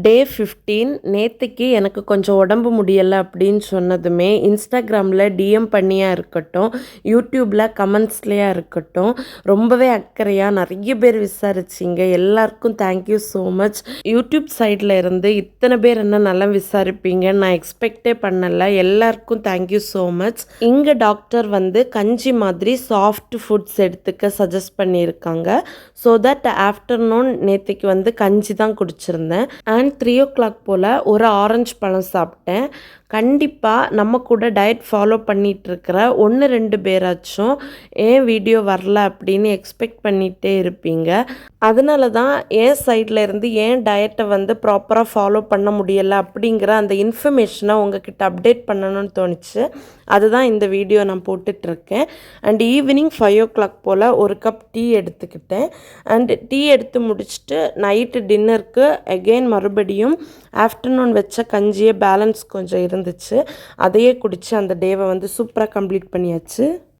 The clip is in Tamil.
டே 15 நேத்திக்கு எனக்கு கொஞ்சம் உடம்பு முடியலை அப்படின்னு சொன்னதுமே இன்ஸ்டாகிராமில் டிஎம் பண்ணியா இருக்கட்டும், யூடியூப்பில் கமெண்ட்ஸ்லையா இருக்கட்டும், ரொம்பவே அக்கறையாக நிறைய பேர் விசாரிச்சிங்க. எல்லாருக்கும் தேங்க்யூ ஸோ மச். யூடியூப் சைடில் இருந்து இத்தனை பேர் என்ன நல்லா விசாரிப்பீங்கன்னு நான் எக்ஸ்பெக்டே பண்ணலை. எல்லாருக்கும் தேங்க்யூ ஸோ மச். இங்கே டாக்டர் வந்து கஞ்சி மாதிரி சாஃப்ட் ஃபுட்ஸ் எடுத்துக்க சஜஸ்ட் பண்ணியிருக்காங்க. ஸோ தட் ஆஃப்டர்நூன் நேத்திக்கு வந்து கஞ்சி தான் குடிச்சிருந்தேன். அண்ட் 3 o'clock போல் ஒரு ஆரஞ்சு பழம் சாப்பிட்டேன். கண்டிப்பாக நம்ம கூட டயட் ஃபாலோ பண்ணிகிட்ருக்கிற 1-2 பேராச்சும் ஏன் வீடியோ வரல அப்படின்னு எக்ஸ்பெக்ட் பண்ணிகிட்டே இருப்பீங்க. அதனால தான் என் சைடில் இருந்து ஏன் டயட்டை வந்து ப்ராப்பராக ஃபாலோ பண்ண முடியலை அப்படிங்கிற அந்த இன்ஃபர்மேஷனை உங்ககிட்ட அப்டேட் பண்ணணும்னு தோணுச்சு. அதுதான் இந்த வீடியோ நான் போட்டுட்ருக்கேன். அண்ட் ஈவினிங் 5 o'clock போல் ஒரு கப் டீ எடுத்துக்கிட்டேன். அண்ட் டீ எடுத்து முடிச்சுட்டு நைட்டு டின்னருக்கு அகெயின் மறுபடியும் ஆஃப்டர்நூன் வச்ச கஞ்சியே பேலன்ஸ் கொஞ்சம் இருந்துச்சு. அதையே குடித்து அந்த டேவை வந்து சூப்பராக கம்ப்ளீட் பண்ணியாச்சு.